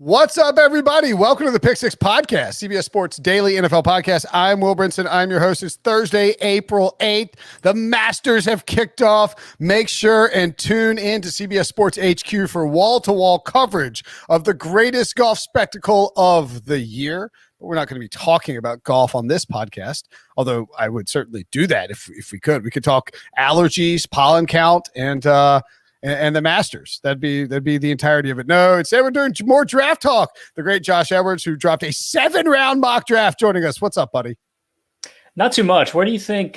What's up, everybody? Welcome to the Pick Six Podcast, CBS Sports Daily NFL Podcast. I'm Will Brinson. I'm your host. It's Thursday, April 8th. The Masters have kicked off. Make sure and tune in to CBS Sports HQ for wall-to-wall coverage of the greatest golf spectacle of the year. But we're not going to be talking about golf on this podcast, although I would certainly do that if we could. We could talk allergies, pollen count, and the Masters. That'd be the entirety of it. No, instead we're doing more draft talk. The great Josh Edwards, who dropped a 7-round mock draft, joining us. What's up, buddy? Not too much. Where do you think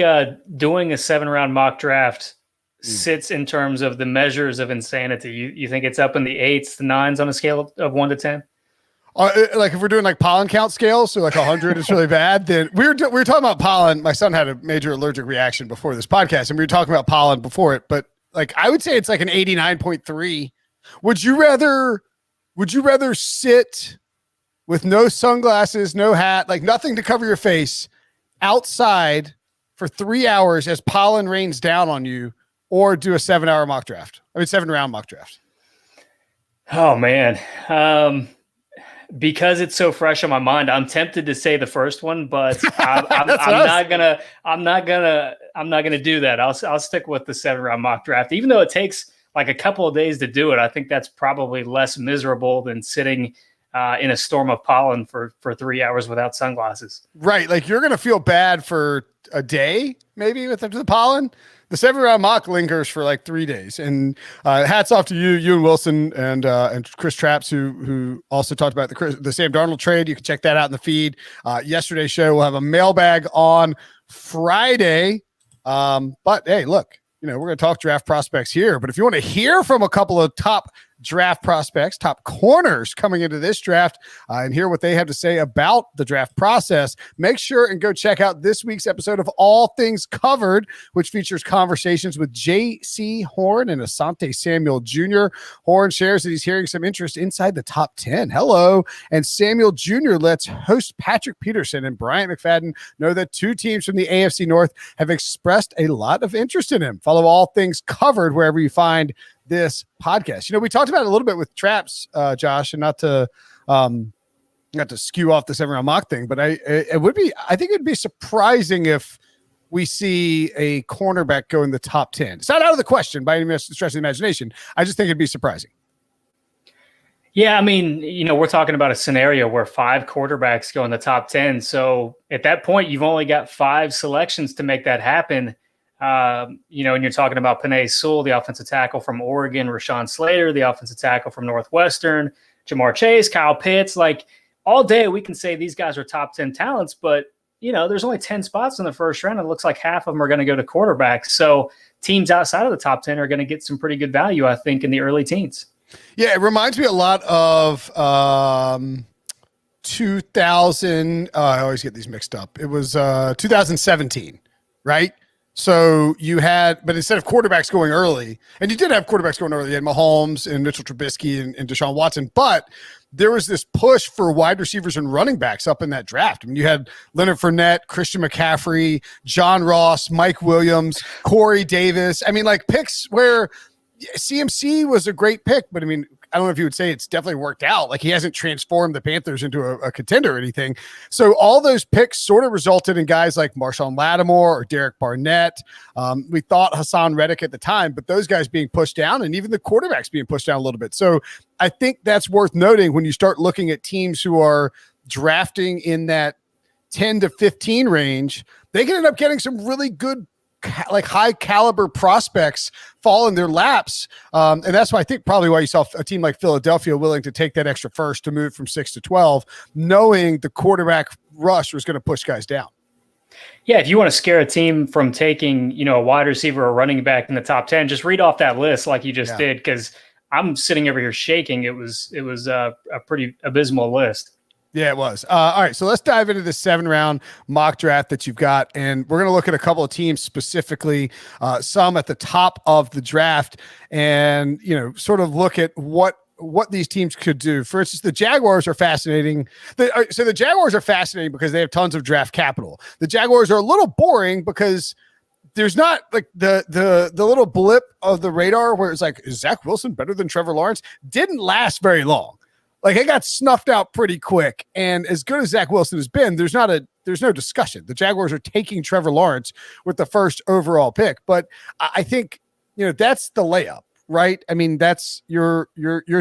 doing a 7-round mock draft sits in terms of the measures of insanity? You think it's up in the 8s, the 9s on a scale of 1 to 10? Like if we're doing like pollen count scales, so like 100 is really bad, then we were talking about pollen. My son had a major allergic reaction before this podcast, and we were talking about pollen before it, but like I would say it's like an 89.3. Would you rather sit with no sunglasses, no hat, like nothing to cover your face outside for 3 hours as pollen rains down on you, or do a 7-round mock draft? Oh man. Because it's so fresh on my mind, I'm tempted to say the first one, but I'm not gonna do that. I'll stick with the 7-round mock draft, even though it takes like a couple of days to do it. I think that's probably less miserable than sitting in a storm of pollen for 3 hours without sunglasses. Right, like you're gonna feel bad for a day, maybe with the pollen. The 7-round mock lingers for like 3 days, and hats off to you and Wilson and Chris Trapps, who also talked about the Sam Darnold trade. You can check that out in the feed. Yesterday's show, we'll have a mailbag on Friday. But hey, look, we're going to talk draft prospects here. But if you want to hear from a couple of top draft prospects, top corners coming into this draft, and hear what they have to say about the draft process, make sure and go check out this week's episode of All Things Covered, which features conversations with J.C. Horn and Asante Samuel Jr. Horn shares that he's hearing some interest inside the top 10. Hello. And Samuel Jr. lets host Patrick Peterson and Bryant McFadden know that two teams from the AFC North have expressed a lot of interest in him. Follow All Things Covered wherever you find this podcast. We talked about it a little bit with Traps, Josh, and not to skew off the 7-round mock thing, but I think it'd be surprising if we see a cornerback go in the top 10. It's not out of the question by any stretch of the imagination. I just think it'd be surprising. Yeah, I mean, we're talking about a scenario where 5 quarterbacks go in the top 10. So at that point, you've only got 5 selections to make that happen. And you're talking about Penei Sewell, the offensive tackle from Oregon, Rashawn Slater, the offensive tackle from Northwestern, Jamar Chase, Kyle Pitts. Like all day, we can say these guys are top 10 talents, but there's only 10 spots in the first round. It looks like half of them are going to go to quarterbacks. So teams outside of the top 10 are going to get some pretty good value, I think, in the early teens. Yeah, it reminds me a lot of 2000. I always get these mixed up. It was 2017, right? So you had, but instead of quarterbacks going early, and you did have quarterbacks going early, you had Mahomes and Mitchell Trubisky and Deshaun Watson, but there was this push for wide receivers and running backs up in that draft. I mean, you had Leonard Fournette, Christian McCaffrey, John Ross, Mike Williams, Corey Davis. I mean, like picks where CMC was a great pick, but I mean, I don't know if you would say it's definitely worked out. Like he hasn't transformed the Panthers into a contender or anything. So all those picks sort of resulted in guys like Marshawn Lattimore or Derek Barnett. We thought Hassan Reddick at the time, but those guys being pushed down and even the quarterbacks being pushed down a little bit. So I think that's worth noting when you start looking at teams who are drafting in that 10 to 15 range. They can end up getting some really good, like high caliber prospects fall in their laps. And that's why I think probably why you saw a team like Philadelphia willing to take that extra first to move from 6 to 12, knowing the quarterback rush was going to push guys down. Yeah. If you want to scare a team from taking, a wide receiver or running back in the top 10, just read off that list like you just did. Cause I'm sitting over here shaking. It was a pretty abysmal list. Yeah, it was. All right, so let's dive into the 7-round mock draft that you've got, and we're going to look at a couple of teams specifically, some at the top of the draft, and sort of look at what these teams could do. For instance, the Jaguars are fascinating. So the Jaguars are fascinating because they have tons of draft capital. The Jaguars are a little boring because there's not like the little blip of the radar where it's like, is Zach Wilson better than Trevor Lawrence? Didn't last very long. Like it got snuffed out pretty quick. And as good as Zach Wilson has been, there's no discussion. The Jaguars are taking Trevor Lawrence with the first overall pick. But I think, that's the layup, right? I mean, that's you're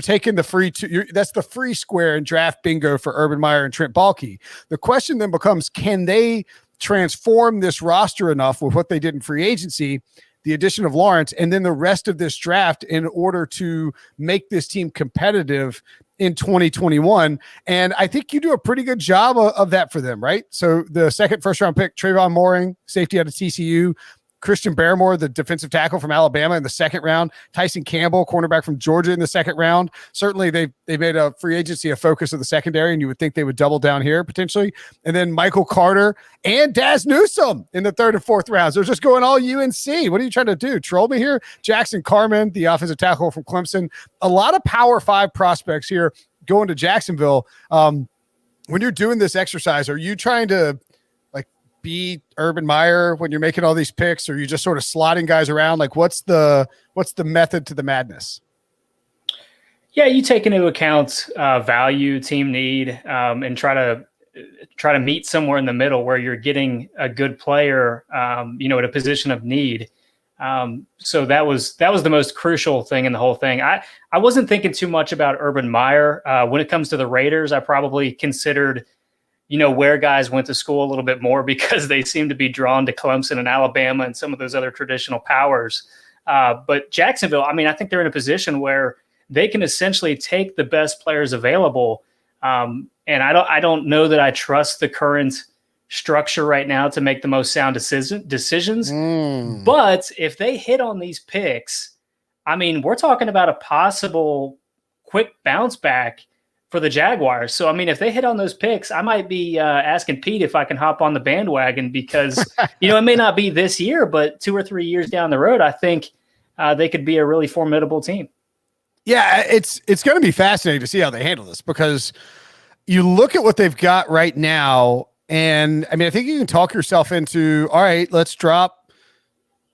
taking the free that's the free square and draft bingo for Urban Meyer and Trent Baalke. The question then becomes, can they transform this roster enough with what they did in free agency, the addition of Lawrence, and then the rest of this draft in order to make this team competitive in 2021? And I think you do a pretty good job of that for them, right? So the second first round pick, Trayvon Mooring, safety out of TCU, Christian Barmore, the defensive tackle from Alabama in the second round, Tyson Campbell, cornerback from Georgia in the second round. Certainly they made a free agency a focus of the secondary, and you would think they would double down here potentially. And then Michael Carter and Daz Newsome in the third and fourth rounds. They're just going all UNC. What are you trying to do? Troll me here? Jackson Carman, the offensive tackle from Clemson. A lot of Power 5 prospects here going to Jacksonville. When you're doing this exercise, are you trying to be Urban Meyer when you're making all these picks, or are you just sort of slotting guys around? Like what's the method to the madness? Yeah, you take into account value, team need, and try to meet somewhere in the middle where you're getting a good player, at a position of need. So that was the most crucial thing in the whole thing. I wasn't thinking too much about Urban Meyer. When it comes to the Raiders, I probably considered where guys went to school a little bit more because they seem to be drawn to Clemson and Alabama and some of those other traditional powers. But Jacksonville, I think they're in a position where they can essentially take the best players available. And I don't know that I trust the current structure right now to make the most sound decisions. But if they hit on these picks, we're talking about a possible quick bounce back for the Jaguars. So, if they hit on those picks, I might be asking Pete if I can hop on the bandwagon because, it may not be this year, but 2 or 3 years down the road, I think they could be a really formidable team. Yeah, it's going to be fascinating to see how they handle this because you look at what they've got right now. And I think you can talk yourself into, all right, let's drop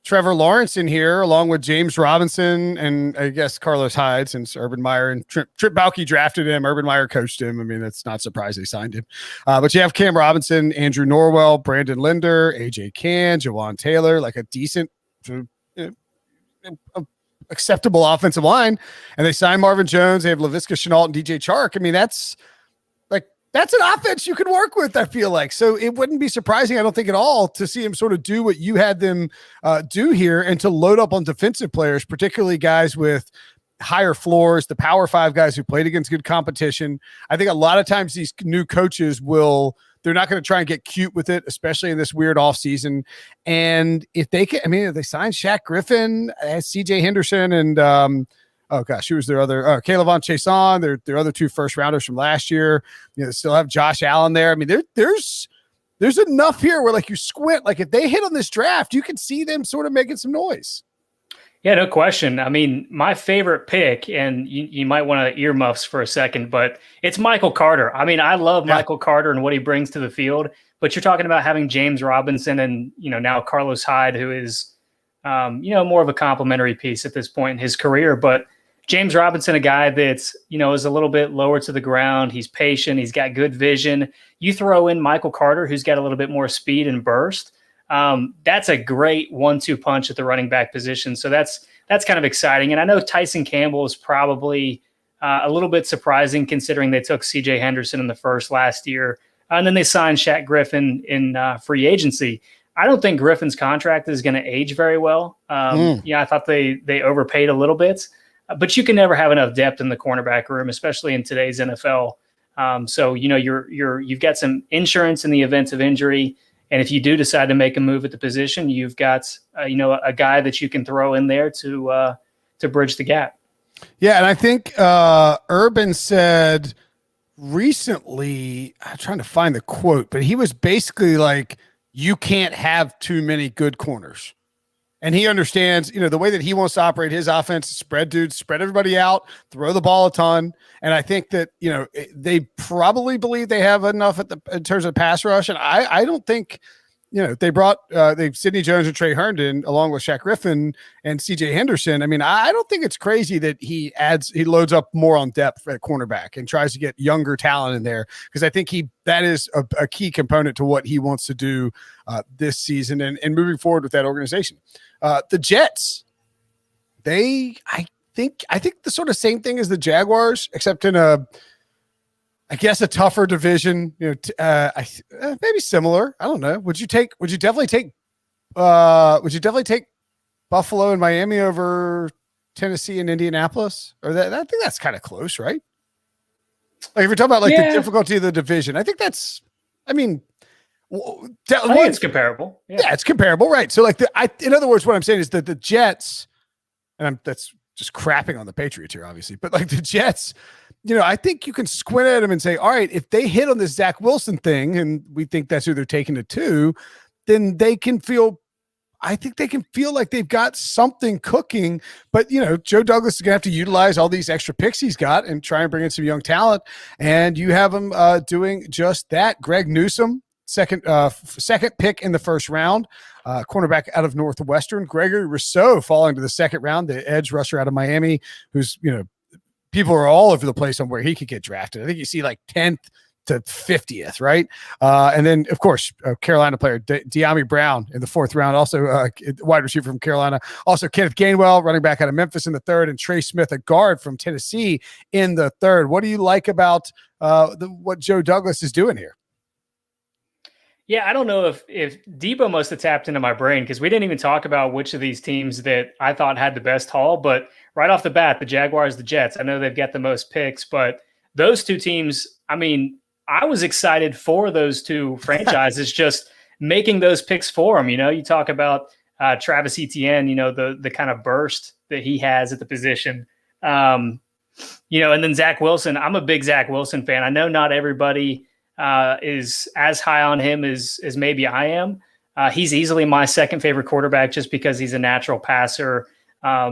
Trevor Lawrence in here along with James Robinson and I guess Carlos Hyde, since Urban Meyer and Trent Baalke drafted him. Urban Meyer coached him. It's not surprising they signed him. But you have Cam Robinson, Andrew Norwell, Brandon Linder, AJ Cann, Jawan Taylor, like a decent, acceptable offensive line. And they signed Marvin Jones. They have Laviska Shenault and DJ Chark. That's an offense you can work with, I feel like. So it wouldn't be surprising, I don't think at all, to see him sort of do what you had them do here and to load up on defensive players, particularly guys with higher floors, the Power 5 guys who played against good competition. I think a lot of times these new coaches they're not going to try and get cute with it, especially in this weird offseason. And if they can, if they sign Shaq Griffin, CJ Henderson, and oh gosh, who was their other? Kayvon Chaisson, their other 2 first rounders from last year. They still have Josh Allen there. There's enough here where you squint. If they hit on this draft, you can see them sort of making some noise. Yeah, no question. My favorite pick, and you might want to earmuffs for a second, but it's Michael Carter. I love Michael Carter and what he brings to the field. But you're talking about having James Robinson and now Carlos Hyde, who is more of a complimentary piece at this point in his career, but James Robinson, a guy that's, is a little bit lower to the ground. He's patient. He's got good vision. You throw in Michael Carter, who's got a little bit more speed and burst. That's a great 1-2 punch at the running back position. So that's kind of exciting. And I know Tyson Campbell is probably a little bit surprising considering they took CJ Henderson in the first last year. And then they signed Shaq Griffin in free agency. I don't think Griffin's contract is going to age very well. I thought they overpaid a little bit. But you can never have enough depth in the cornerback room, especially in today's NFL. So you've got some insurance in the event of injury, and if you do decide to make a move at the position, you've got a guy that you can throw in there to bridge the gap. Yeah, and I think Urban said recently, I'm trying to find the quote, but he was basically like, "You can't have too many good corners." And he understands, the way that he wants to operate his offense, spread everybody out, throw the ball a ton. And I think that, they probably believe they have enough in terms of pass rush. And I don't think they've Sidney Jones and Trey Herndon along with Shaq Griffin and CJ Henderson. I mean, I don't think it's crazy that he loads up more on depth at cornerback and tries to get younger talent in there, because I think that is a key component to what he wants to do this season and moving forward with that organization. The Jets, I think the sort of same thing as the Jaguars, except in a tougher division, maybe similar. I don't know. Would you definitely take Buffalo and Miami over Tennessee and Indianapolis? Or I think that's kind of close, right? Like if you're talking about the difficulty of the division, I think that's, I think it's comparable. Yeah, it's comparable. Right. So in other words, what I'm saying is that the Jets, and that's just crapping on the Patriots here, obviously, but the Jets, I think you can squint at them and say, all right, if they hit on this Zach Wilson thing, and we think that's who they're taking it to, then they can feel like they've got something cooking. But, Joe Douglas is going to have to utilize all these extra picks he's got and try and bring in some young talent. And you have him doing just that. Greg Newsome, second pick in the first round, cornerback out of Northwestern. Gregory Rousseau falling to the second round, the edge rusher out of Miami, who's, people are all over the place on where he could get drafted. I think you see 10th to 50th, right? And then, of course, Carolina player De'Ami Brown in the fourth round, also wide receiver from Carolina. Also, Kenneth Gainwell, running back out of Memphis in the third, and Trey Smith, a guard from Tennessee in the third. What do you like about what Joe Douglas is doing here? Yeah, I don't know if Debo must have tapped into my brain, because we didn't even talk about which of these teams that I thought had the best haul. But right off the bat, the Jaguars, the Jets, I know they've got the most picks, but those two teams, I was excited for those two franchises just making those picks for them. You talk about Travis Etienne, the kind of burst that he has at the position. And then Zach Wilson. I'm a big Zach Wilson fan. I know not everybody is as high on him as maybe I am. He's easily my second favorite quarterback just because he's a natural passer.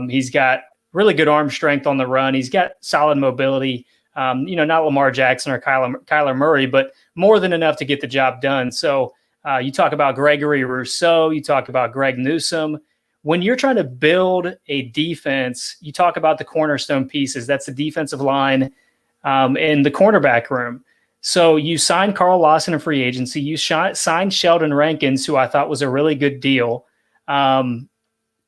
He's got really good arm strength on the run. He's got solid mobility. Not Lamar Jackson or Kyler Murray, but more than enough to get the job done. So you talk about Gregory Rousseau, you talk about Greg Newsome. When you're trying to build a defense, you talk about the cornerstone pieces. That's the defensive line and the cornerback room. So you signed Carl Lawson in free agency. You signed Sheldon Rankins, who I thought was a really good deal. And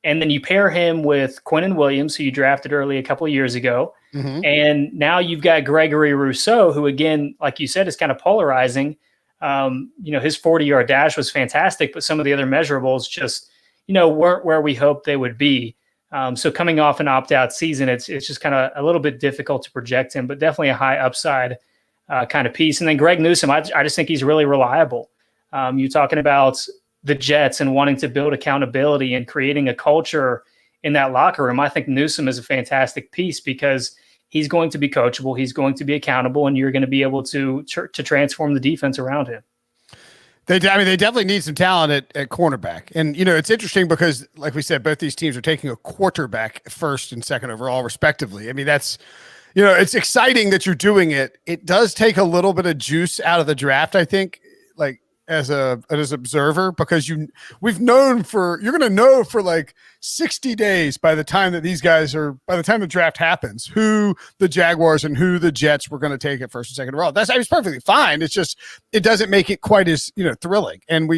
then you pair him with Quinnen Williams, who you drafted early a couple of years ago. Mm-hmm. And now you've got Gregory Rousseau, who, again, like you said, is kind of polarizing. His 40-yard dash was fantastic, but some of the other measurables just, weren't where we hoped they would be. So coming off an opt-out season, it's just kind of a little bit difficult to project him, but definitely a high upside kind of piece. And then Greg Newsome, I just think he's really reliable. You're talking about the Jets and wanting to build accountability and creating a culture in that locker room. I think Newsome is a fantastic piece because he's going to be coachable, he's going to be accountable, and you're going to be able to transform the defense around him. They definitely need some talent at cornerback. And, it's interesting because, like we said, both these teams are taking a quarterback first and second overall, respectively. that's, it's exciting that you're doing it. It does take a little bit of juice out of the draft, I think, as an observer, because you're going to know for 60 days by the time that by the time the draft happens, who the Jaguars and who the Jets were going to take at first and second overall. It's perfectly fine. It's just, it doesn't make it quite as, thrilling. And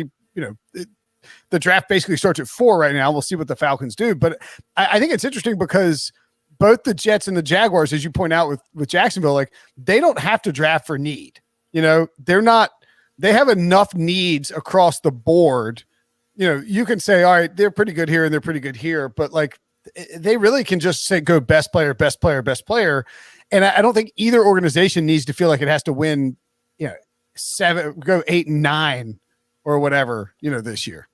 the draft basically starts at 4 right now. We'll see what the Falcons do. But I think it's interesting because both the Jets and the Jaguars, as you point out with Jacksonville, they don't have to draft for need. They have enough needs across the board. You can say, all right, they're pretty good here and they're pretty good here, but they really can just say, go best player, best player, best player. And I don't think either organization needs to feel like it has to win, 7, go 8 and 9 or whatever, this year.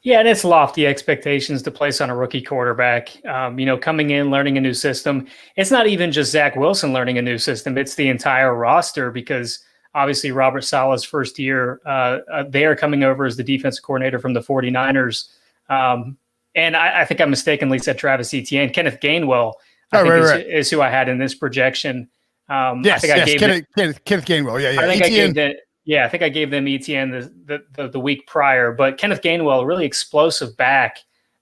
Yeah, and it's lofty expectations to place on a rookie quarterback. Coming in, learning a new system. It's not even just Zach Wilson learning a new system. It's the entire roster, because obviously Robert Saleh's first year, they are coming over as the defensive coordinator from the 49ers. And I think I mistakenly said Travis Etienne. Kenneth Gainwell, is who I had in this projection. Kenneth Gainwell. Yeah. I think Yeah, I think I gave them ETN the week prior, but Kenneth Gainwell, really explosive back,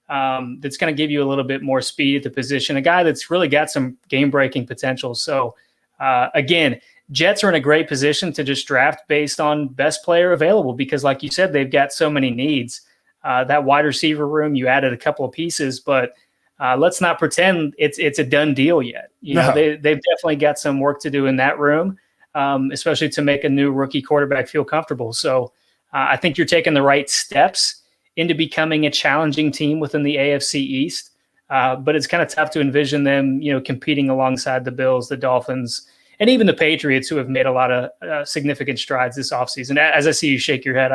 that's going to give you a little bit more speed at the position, a guy that's really got some game-breaking potential. So, again, Jets are in a great position to just draft based on best player available because, like you said, they've got so many needs. That wide receiver room, you added a couple of pieces, but let's not pretend it's a done deal yet. They've definitely got some work to do in that room. Especially to make a new rookie quarterback feel comfortable. So I think you're taking the right steps into becoming a challenging team within the AFC East. But it's kind of tough to envision them, competing alongside the Bills, the Dolphins, and even the Patriots, who have made a lot of significant strides this offseason. As I see you shake your head,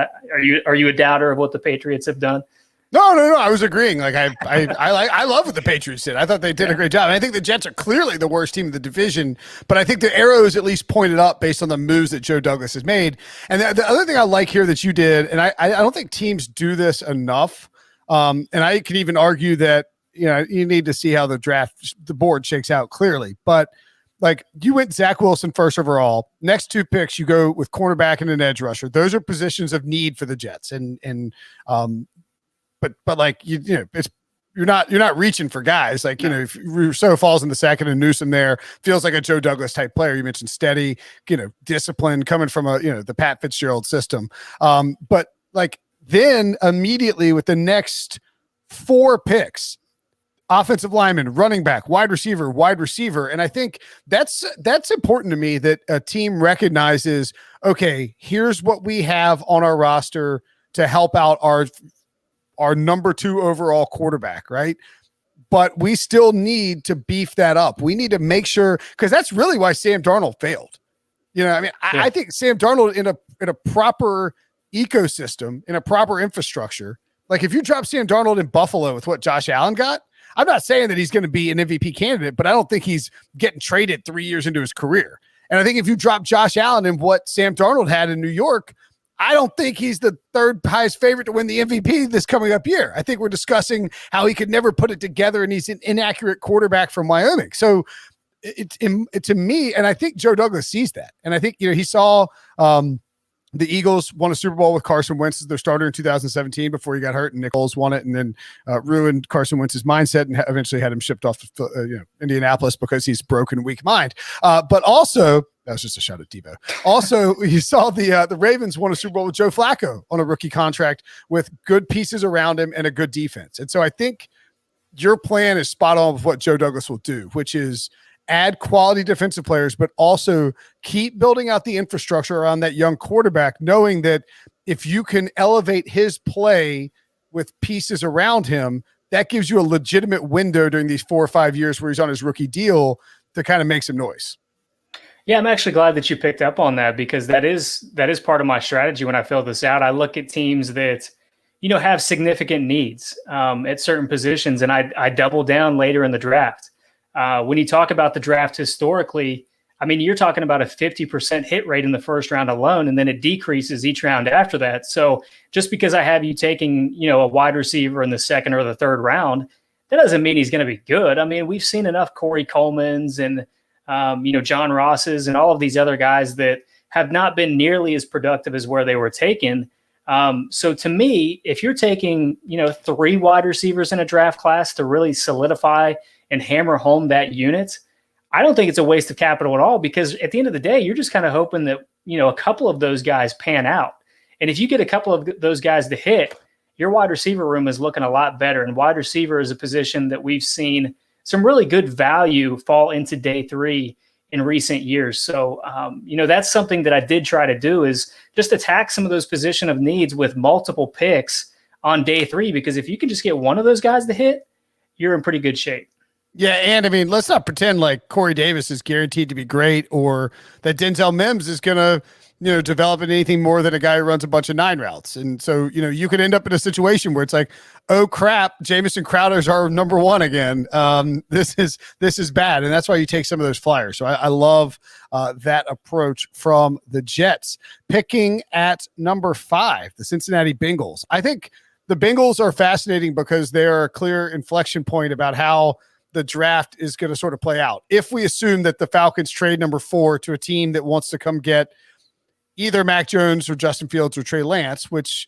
are you a doubter of what the Patriots have done? No. I was agreeing. Like I love what the Patriots did. I thought they did a great job. And I think the Jets are clearly the worst team in the division, but I think the arrow is at least pointed up based on the moves that Joe Douglas has made. And the other thing I like here that you did, and I don't think teams do this enough. And I can even argue that, you need to see how the board shakes out clearly, but like you went Zach Wilson first overall. Next two picks, you go with cornerback and an edge rusher. Those are positions of need for the Jets. But like it's you're not reaching for guys like if Rousseau falls in the second and Newsom there feels like a Joe Douglas type player. You mentioned steady, discipline coming from the Pat Fitzgerald system. But like then immediately with the next four picks, offensive lineman, running back, wide receiver, and I think that's important to me that a team recognizes. Okay, here's what we have on our roster to help out our number 2 overall quarterback, right? But we still need to beef that up. We need to make sure, because that's really why Sam Darnold failed. I think Sam Darnold in a proper ecosystem, in a proper infrastructure, like if you drop Sam Darnold in Buffalo with what Josh Allen got, I'm not saying that he's going to be an MVP candidate, but I don't think he's getting traded 3 years into his career. And I think if you drop Josh Allen in what Sam Darnold had in New York, I don't think he's the third highest favorite to win the MVP this coming up year. I think we're discussing how he could never put it together and he's an inaccurate quarterback from Wyoming. So it's to me, and I think Joe Douglas sees that. And I think, he saw the Eagles won a Super Bowl with Carson Wentz as their starter in 2017 before he got hurt, and Nick Foles won it and then ruined Carson Wentz's mindset and eventually had him shipped off to Indianapolis because he's broken, weak mind. But also, that was just a shot at Debo. Also, you saw the Ravens won a Super Bowl with Joe Flacco on a rookie contract with good pieces around him and a good defense. And so I think your plan is spot on with what Joe Douglas will do, which is add quality defensive players, but also keep building out the infrastructure around that young quarterback, knowing that if you can elevate his play with pieces around him, that gives you a legitimate window during these 4 or 5 years where he's on his rookie deal to kind of make some noise. Yeah, I'm actually glad that you picked up on that because that is part of my strategy when I fill this out. I look at teams that, have significant needs at certain positions, and I double down later in the draft. When you talk about the draft historically, I mean, you're talking about a 50% hit rate in the first round alone, and then it decreases each round after that. So just because I have you taking, a wide receiver in the second or the third round, that doesn't mean he's going to be good. I mean, we've seen enough Corey Colemans and, John Rosses and all of these other guys that have not been nearly as productive as where they were taken. So to me, if you're taking, 3 wide receivers in a draft class to really solidify and hammer home that unit, I don't think it's a waste of capital at all because at the end of the day, you're just kind of hoping that, a couple of those guys pan out. And if you get a couple of those guys to hit, your wide receiver room is looking a lot better. And wide receiver is a position that we've seen some really good value fall into day 3 in recent years. So, that's something that I did try to do is just attack some of those position of needs with multiple picks on day 3, because if you can just get one of those guys to hit, you're in pretty good shape. Yeah, and I mean, let's not pretend like Corey Davis is guaranteed to be great or that Denzel Mims is going to, develop into anything more than a guy who runs a bunch of 9 routes. And so, you could end up in a situation where it's like, oh crap, Jamison Crowder's our number 1 again. This is bad. And that's why you take some of those flyers. So I love that approach from the Jets. Picking at number 5, the Cincinnati Bengals. I think the Bengals are fascinating because they're a clear inflection point about how the draft is going to sort of play out. If we assume that the Falcons trade number 4 to a team that wants to come get either Mac Jones or Justin Fields or Trey Lance, which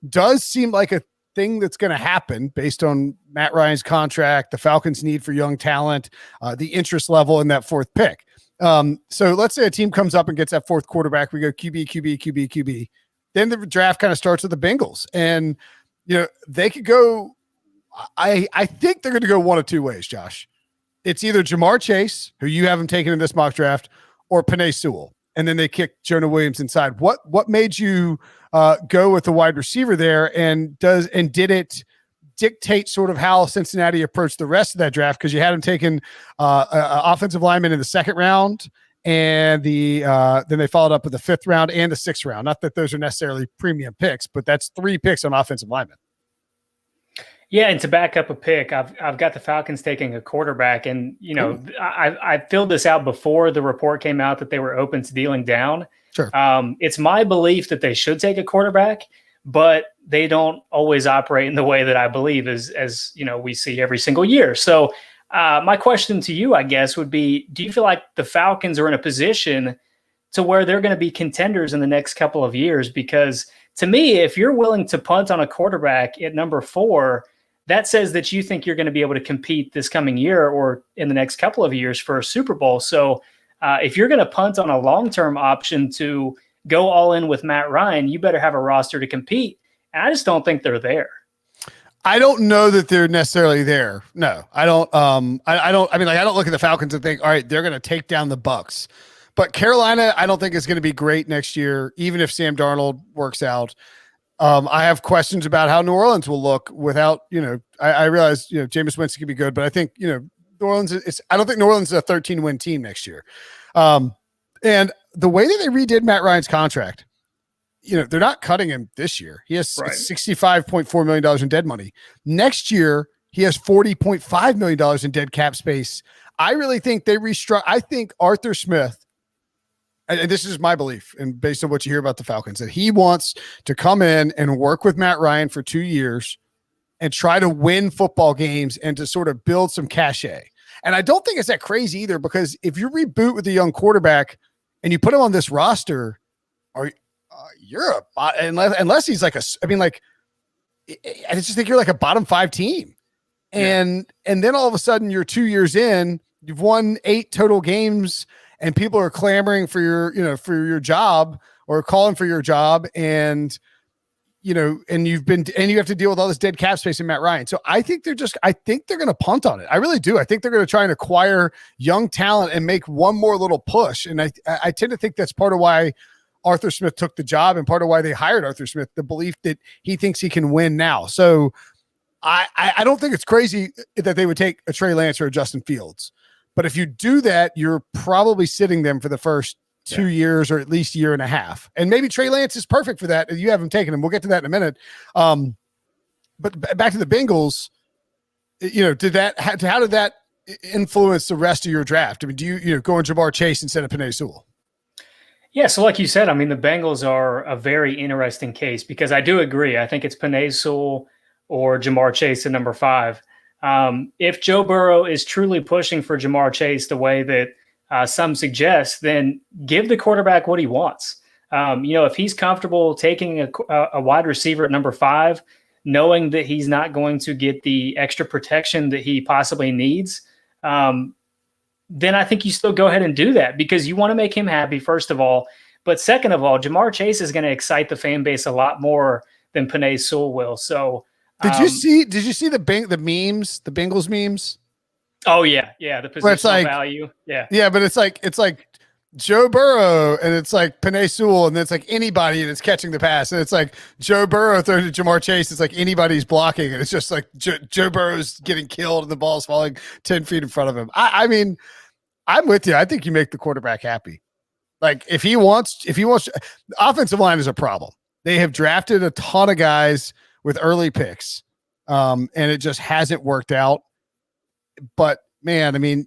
does seem like a thing that's going to happen based on Matt Ryan's contract, the Falcons' need for young talent, the interest level in that fourth pick. So let's say a team comes up and gets that fourth quarterback. We go QB, QB, QB, QB. Then the draft kind of starts with the Bengals. And, they could go – I think they're going to go one of two ways, Josh. It's either Jamar Chase, who you haven't taken in this mock draft, or Penei Sewell. And then they kick Jonah Williams inside. What made you go with the wide receiver there, and did it dictate sort of how Cincinnati approached the rest of that draft? Because you had them taken offensive lineman in the second round, and then they followed up with the fifth round and the sixth round. Not that those are necessarily premium picks, but that's 3 picks on offensive linemen. Yeah, and to back up a pick, I've got the Falcons taking a quarterback, and I filled this out before the report came out that they were open to dealing down. Sure. It's my belief that they should take a quarterback, but they don't always operate in the way that I believe as we see every single year. So my question to you, I guess, would be, do you feel like the Falcons are in a position to where they're going to be contenders in the next couple of years? Because to me, if you're willing to punt on a quarterback at number 4, that says that you think you're going to be able to compete this coming year or in the next couple of years for a Super Bowl. So if you're going to punt on a long-term option to go all in with Matt Ryan, you better have a roster to compete. And I just don't think they're there. I don't know that they're necessarily there. No, I don't. I don't look at the Falcons and think, all right, they're going to take down the Bucs. But Carolina, I don't think is going to be great next year, even if Sam Darnold works out. I have questions about how New Orleans will look without, I realize, Jameis Winston could be good, but I think, New Orleans I don't think New Orleans is a 13-win team next year. And the way that they redid Matt Ryan's contract, they're not cutting him this year. He has $65.4 million in dead money. Next year, he has $40.5 million in dead cap space. I really think they I think Arthur Smith, and this is my belief, and based on what you hear about the Falcons, that he wants to come in and work with Matt Ryan for 2 years and try to win football games and to sort of build some cachet. And I don't think it's that crazy either, because if you reboot with a young quarterback and you put him on this roster, unless he's like I just think you're like a bottom 5 team. And then all of a sudden you're 2 years in, you've won 8 total games, and people are clamoring for your job or calling for your job. And, and you have to deal with all this dead cap space in Matt Ryan. So I think they're going to punt on it. I really do. I think they're going to try and acquire young talent and make one more little push. And I tend to think that's part of why Arthur Smith took the job and part of why they hired Arthur Smith, the belief that he thinks he can win now. So I don't think it's crazy that they would take a Trey Lance or a Justin Fields. But if you do that, you're probably sitting them for the first 2 years or at least year and a half. And maybe Trey Lance is perfect for that. You haven't taken him. We'll get to that in a minute. But back to the Bengals, how did that influence the rest of your draft? I mean, do you go on Jamar Chase instead of Penei Sewell? Yeah, so like you said, I mean, the Bengals are a very interesting case because I do agree. I think it's Penei Sewell or Jamar Chase at number 5. If Joe Burrow is truly pushing for Jamar Chase the way that some suggest, then give the quarterback what he wants. If he's comfortable taking a wide receiver at number 5, knowing that he's not going to get the extra protection that he possibly needs, then I think you still go ahead and do that because you want to make him happy, first of all. But second of all, Jamar Chase is going to excite the fan base a lot more than Penei Sewell will. So, Did you see the memes, the Bengals memes? Oh yeah, the positional value. Yeah, but it's like Joe Burrow and it's like Penei Sewell and it's like anybody and it's catching the pass and it's like Joe Burrow throwing to Jamar Chase. It's like anybody's blocking and it's just like Joe Burrow's getting killed and the ball's falling 10 feet in front of him. I mean, I'm with you. I think you make the quarterback happy. Like if he wants, offensive line is a problem. They have drafted a ton of guys with early picks. And it just hasn't worked out. But man, I mean,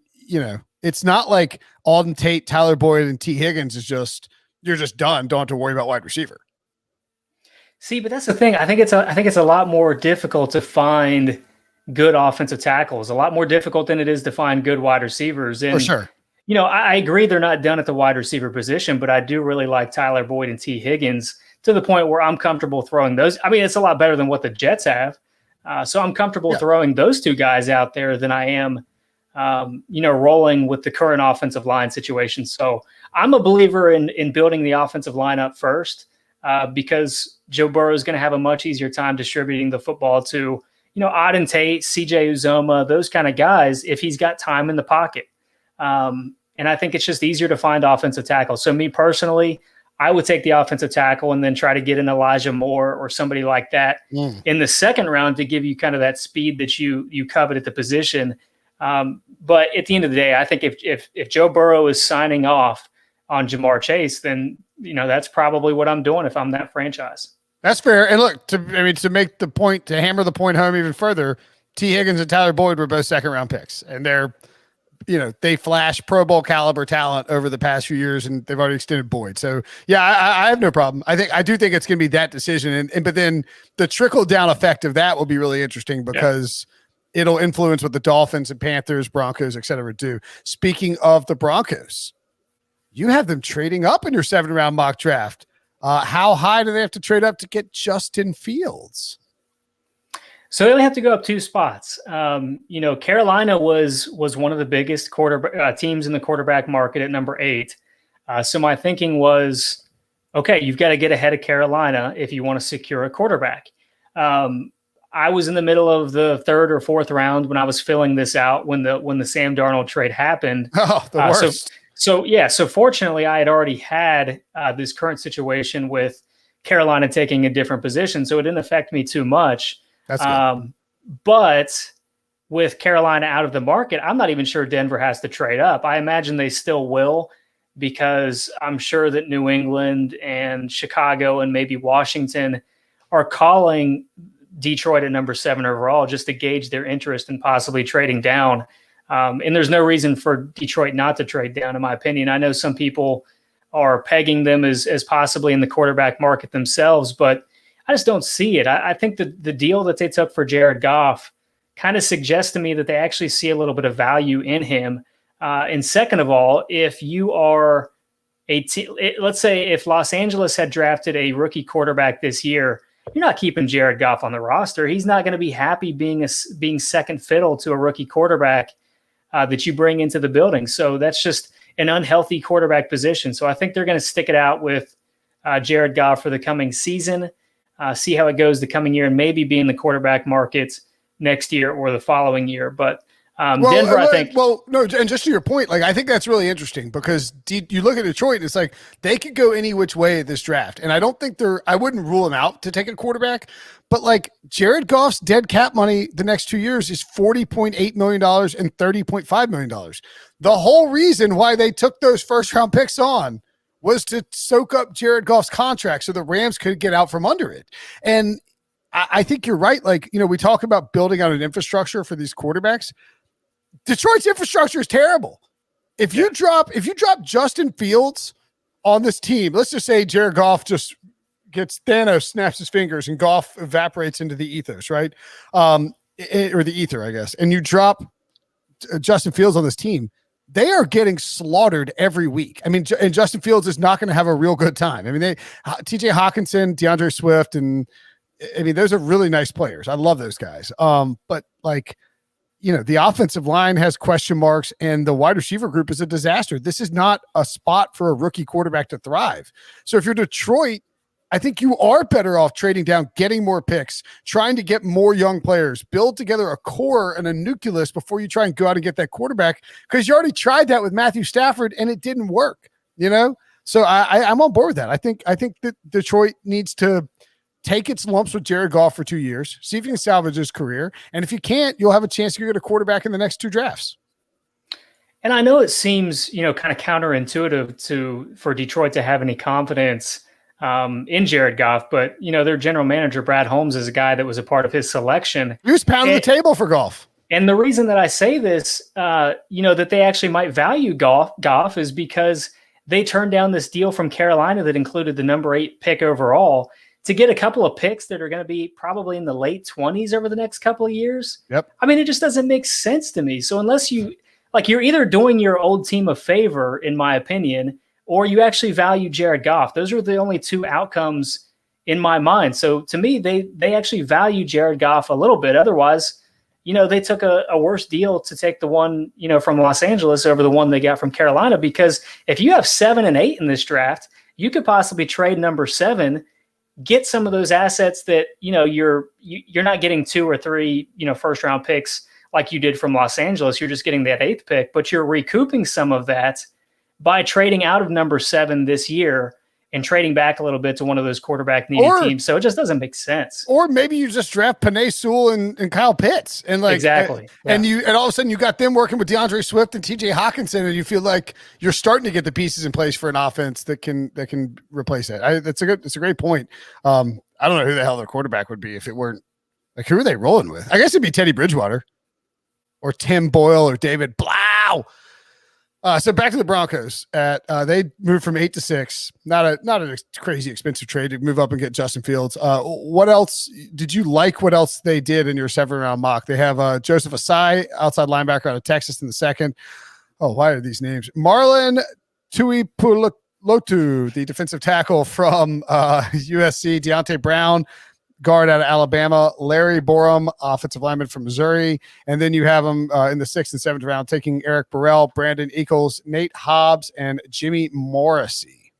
it's not like Alden Tate, Tyler Boyd, and T. Higgins you're just done. Don't have to worry about wide receiver. See, but that's the thing. I think it's a lot more difficult to find good offensive tackles, a lot more difficult than it is to find good wide receivers. And, for sure. I agree they're not done at the wide receiver position, but I do really like Tyler Boyd and T. Higgins to the point where I'm comfortable throwing those. I mean, it's a lot better than what the Jets have. So I'm comfortable throwing those two guys out there than I am, rolling with the current offensive line situation. So I'm a believer in building the offensive line up first because Joe Burrow is going to have a much easier time distributing the football to, Auden Tate, CJ Uzoma, those kind of guys if he's got time in the pocket. And I think it's just easier to find offensive tackle. So me personally, I would take the offensive tackle and then try to get an Elijah Moore or somebody like that in the second round to give you kind of that speed that you covet at the position. But at the end of the day, I think if Joe Burrow is signing off on Jamar Chase, then that's probably what I'm doing if I'm that franchise. That's fair. And look, to make the point, to hammer the point home even further, T. Higgins and Tyler Boyd were both second round picks, and they're they flash Pro Bowl caliber talent over the past few years, and they've already extended Boyd. So yeah, I have no problem. I do think it's going to be that decision, but then the trickle down effect of that will be really interesting because it'll influence what the Dolphins and Panthers, Broncos, et cetera, do. Speaking of the Broncos, you have them trading up in your 7th-round mock draft. How high do they have to trade up to get Justin Fields? So they only have to go up 2 spots. Carolina was one of the biggest teams in the quarterback market at number 8. So my thinking was, okay, you've got to get ahead of Carolina if you want to secure a quarterback. I was in the middle of the 3rd or 4th round when I was filling this out when the Sam Darnold trade happened. Oh, the worst. So fortunately, I had already had this current situation with Carolina taking a different position, so it didn't affect me too much. That's good. But with Carolina out of the market, I'm not even sure Denver has to trade up. I imagine they still will because I'm sure that New England and Chicago and maybe Washington are calling Detroit at number 7 overall just to gauge their interest in possibly trading down. And there's no reason for Detroit not to trade down, in my opinion. I know some people are pegging them as possibly in the quarterback market themselves, but I just don't see it. I think the deal that they took for Jared Goff kind of suggests to me that they actually see a little bit of value in him. And second of all, if you are let's say if Los Angeles had drafted a rookie quarterback this year, you're not keeping Jared Goff on the roster. He's not going to be happy being second fiddle to a rookie quarterback that you bring into the building. So that's just an unhealthy quarterback position. So I think they're going to stick it out with Jared Goff for the coming season. See how it goes the coming year and maybe be in the quarterback markets next year or the following year. But Denver, I think. Well, no, and just to your point, I think that's really interesting because you look at Detroit and it's like they could go any which way at this draft. And I don't think I wouldn't rule them out to take a quarterback, but Jared Goff's dead cap money the next 2 years is $40.8 million and $30.5 million. The whole reason why they took those 1st-round picks on was to soak up Jared Goff's contract so the Rams could get out from under it. And I think you're right. We talk about building out an infrastructure for these quarterbacks. Detroit's infrastructure is terrible. If you drop Justin Fields on this team, let's just say Jared Goff just gets Thanos, snaps his fingers, and Goff evaporates into the ethos, right? Or the ether, I guess. And you drop Justin Fields on this team, they are getting slaughtered every week. I mean, and Justin Fields is not going to have a real good time. I mean, TJ Hawkinson, DeAndre Swift, and those are really nice players. I love those guys. But the offensive line has question marks and the wide receiver group is a disaster. This is not a spot for a rookie quarterback to thrive. So if you're Detroit, I think you are better off trading down, getting more picks, trying to get more young players, build together a core and a nucleus before you try and go out and get that quarterback, because you already tried that with Matthew Stafford and it didn't work, So I'm on board with that. I think that Detroit needs to take its lumps with Jared Goff for 2 years, see if you can salvage his career. And if you can't, you'll have a chance to get a quarterback in the next 2 drafts. And I know it seems, kind of counterintuitive for Detroit to have any confidence in Jared Goff, but their general manager Brad Holmes is a guy that was a part of his selection. He was pounding the table for Goff. And the reason that I say this, that they actually might value Goff is because they turned down this deal from Carolina that included the number 8 pick overall to get a couple of picks that are going to be probably in the late 20s over the next couple of years. Yep. I mean, it just doesn't make sense to me. So unless you like you're either doing your old team a favor, in my opinion, or you actually value Jared Goff. Those are the only two outcomes in my mind. So to me, they actually value Jared Goff a little bit. Otherwise, they took a worse deal to take the one, from Los Angeles over the one they got from Carolina, because if you have 7 and 8 in this draft, you could possibly trade number 7, get some of those assets that, you're not getting 2 or 3, first round picks like you did from Los Angeles. You're just getting that 8th pick, but you're recouping some of that by trading out of number 7 this year and trading back a little bit to one of those quarterback needy teams. So it just doesn't make sense. Or maybe you just draft Penei Sewell and Kyle Pitts. And exactly. And all of a sudden you got them working with DeAndre Swift and TJ Hawkinson, and you feel like you're starting to get the pieces in place for an offense that can replace that. That's a great point. I don't know who the hell their quarterback would be if it weren't, like, who are they rolling with? I guess it'd be Teddy Bridgewater or Tim Boyle or David Blau. So back to the Broncos. They moved from 8 to 6. Not a crazy expensive trade to move up and get Justin Fields. What else did you like? What else they did in your 7th-round mock? They have Joseph Asai, outside linebacker out of Texas, in the 2nd. Oh, why are these names? Marlon Tuipulotu, the defensive tackle from USC. Deontay Brown, guard out of Alabama. Larry Borum, offensive lineman from Missouri. And then you have them in the 6th and 7th round, taking Eric Burrell, Brandon Eccles, Nate Hobbs, and Jimmy Morrissey.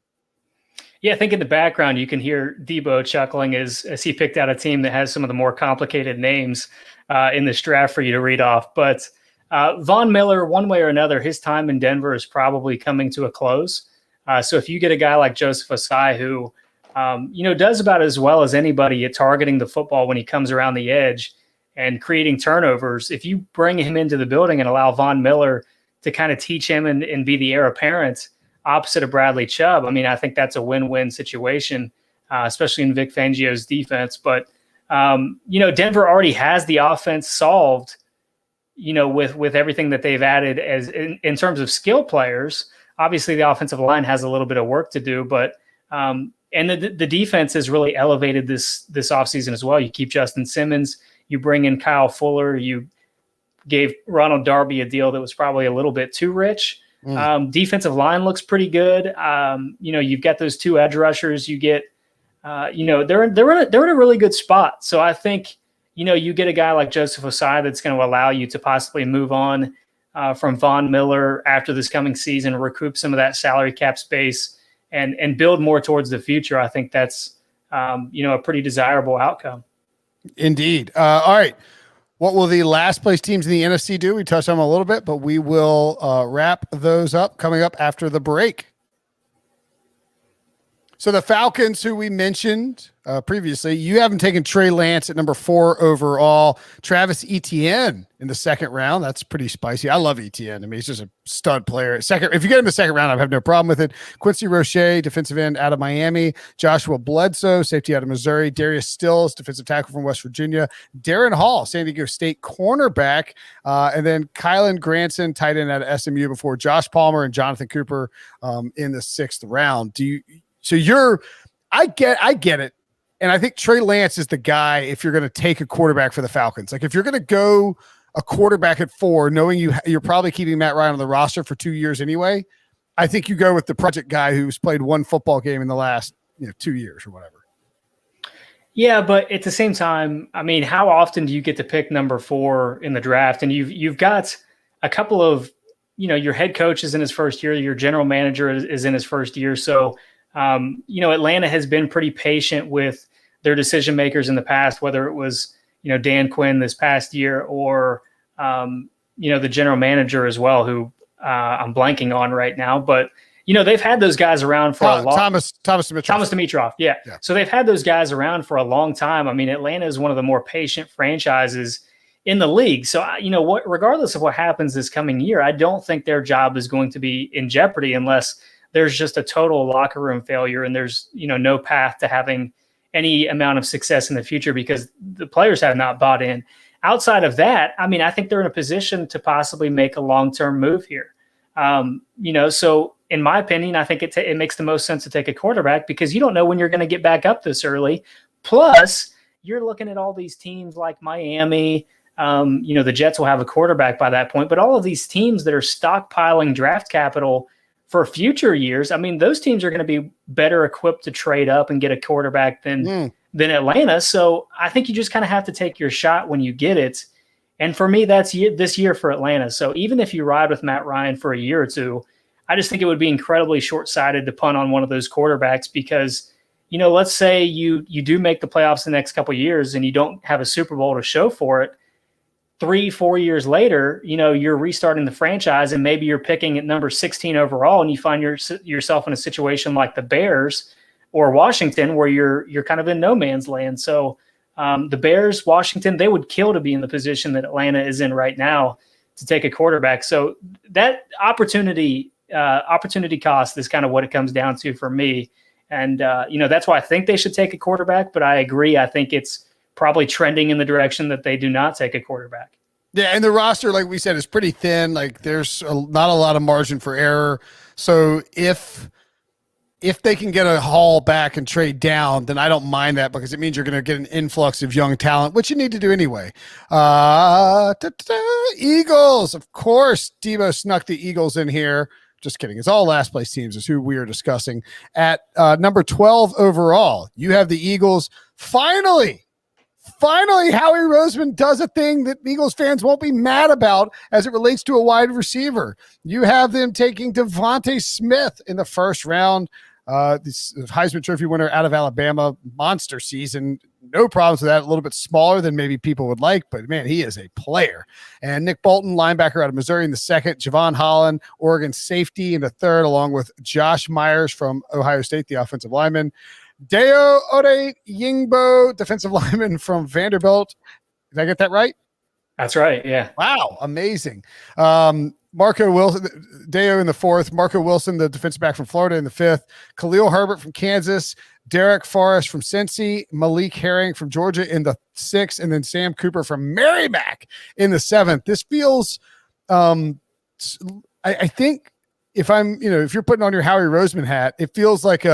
Yeah, I think in the background you can hear Debo chuckling as he picked out a team that has some of the more complicated names in this draft for you to read off. But Von Miller, one way or another, his time in Denver is probably coming to a close. So if you get a guy like Joseph Asai, who does about as well as anybody at targeting the football when he comes around the edge and creating turnovers, if you bring him into the building and allow Von Miller to kind of teach him and be the heir apparent opposite of Bradley Chubb, I think that's a win-win situation, especially in Vic Fangio's defense. But, Denver already has the offense solved, with everything that they've added as in terms of skill players. Obviously, the offensive line has a little bit of work to do, but and the defense has really elevated this offseason as well. You keep Justin Simmons, you bring in Kyle Fuller, you gave Ronald Darby a deal that was probably a little bit too rich. Defensive line looks pretty good. You've got those 2 edge rushers. You get, they're in a really good spot. So I think, you get a guy like Joseph Osai that's going to allow you to possibly move on from Von Miller after this coming season, recoup some of that salary cap space, and build more towards the future. I think that's, a pretty desirable outcome. Indeed. All right. What will the last place teams in the NFC do? We touched on them a little bit, but we will wrap those up coming up after the break. So the Falcons, who we mentioned previously, you haven't taken Trey Lance at number 4 overall. Travis Etienne in the 2nd round. That's pretty spicy. I love Etienne. He's just a stud player. If you get him in the 2nd round, I have no problem with it. Quincy Roche, defensive end out of Miami. Joshua Bledsoe, safety out of Missouri. Darius Stills, defensive tackle from West Virginia. Darren Hall, San Diego State cornerback. And then Kylan Granson, tight end out of SMU, before Josh Palmer and Jonathan Cooper in the 6th round. I get it. And I think Trey Lance is the guy if you're going to take a quarterback for the Falcons. Like, if you're going to go a quarterback at 4, knowing you're probably keeping Matt Ryan on the roster for 2 years anyway, I think you go with the project guy who's played 1 football game in the last 2 years or whatever. Yeah, but at the same time, how often do you get to pick number 4 in the draft? And you've got a couple of, your head coach is in his first year, your general manager is in his first year. So, Atlanta has been pretty patient with their decision makers in the past, whether it was, Dan Quinn this past year or, the general manager as well, who I'm blanking on right now. But, they've had those guys around for a long time. Thomas Dimitroff. Yeah. So they've had those guys around for a long time. Atlanta is one of the more patient franchises in the league. So, regardless of what happens this coming year, I don't think their job is going to be in jeopardy unless there's just a total locker room failure and there's, no path to having any amount of success in the future because the players have not bought in. Outside of that, I think they're in a position to possibly make a long-term move here. So in my opinion, I think it makes the most sense to take a quarterback because you don't know when you're going to get back up this early. Plus, you're looking at all these teams like Miami, The Jets will have a quarterback by that point. But all of these teams that are stockpiling draft capital for future years, I mean, those teams are going to be better equipped to trade up and get a quarterback than Atlanta. So I think you just kind of have to take your shot when you get it. And for me, that's this year for Atlanta. So even if you ride with Matt Ryan for a year or two, I just think it would be incredibly short-sighted to punt on one of those quarterbacks because, let's say you do make the playoffs the next couple of years and you don't have a Super Bowl to show for it. 3-4 years later, you're restarting the franchise and maybe you're picking at number 16 overall and you find yourself in a situation like the Bears or Washington where you're kind of in no man's land. So the Bears, Washington, they would kill to be in the position that Atlanta is in right now to take a quarterback. So that opportunity cost is kind of what it comes down to for me. And, that's why I think they should take a quarterback, but I agree. I think it's probably trending in the direction that they do not take a quarterback. Yeah, and the roster, like we said, is pretty thin. Like there's not a lot of margin for error. So if they can get a haul back and trade down, then I don't mind that because it means you're going to get an influx of young talent, which you need to do anyway. Eagles, of course. Debo snuck the Eagles in here. Just kidding. It's all last place teams is who we are discussing. At number 12 overall, you have the Eagles. Finally, Howie Roseman does a thing that Eagles fans won't be mad about as it relates to a wide receiver. You have them taking Devante Smith in the first round. This Heisman Trophy winner out of Alabama, monster season. No problems with that. A little bit smaller than maybe people would like, but man, he is a player. And Nick Bolton, linebacker out of Missouri in the second. Javon Holland, Oregon safety in the third, along with Josh Myers from Ohio State, the offensive lineman. Deo Ode Yingbo, defensive lineman from Vanderbilt. Did I get that right? That's right. Yeah. Wow. Amazing. Marco Wilson, Deo in the fourth. Marco Wilson, the defensive back from Florida in the fifth. Khalil Herbert from Kansas. Derek Forrest from Cincy. Malik Herring from Georgia in the sixth. And then Sam Cooper from Merrimack in the seventh. This feels, I think if you're putting on your Howie Roseman hat, it feels like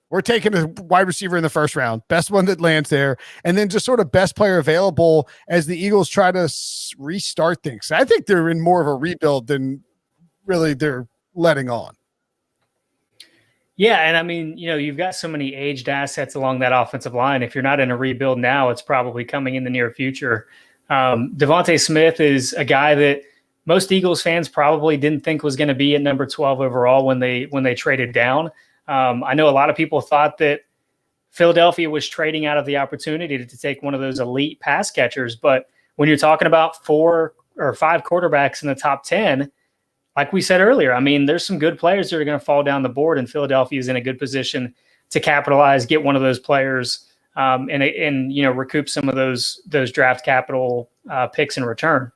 we're taking a wide receiver in the first round, best one that lands there, and then just sort of best player available as the Eagles try to restart things. I think they're in more of a rebuild than really they're letting on. Yeah, and I mean, you've got so many aged assets along that offensive line. If you're not in a rebuild now, it's probably coming in the near future. Devante Smith is a guy that most Eagles fans probably didn't think was going to be at number 12 overall when they traded down. I know a lot of people thought that Philadelphia was trading out of the opportunity to take one of those elite pass catchers. But when you're talking about 4 or 5 quarterbacks in the top 10, like we said earlier, I mean, there's some good players that are going to fall down the board, and Philadelphia is in a good position to capitalize, get one of those players, and recoup some of those draft capital picks in return.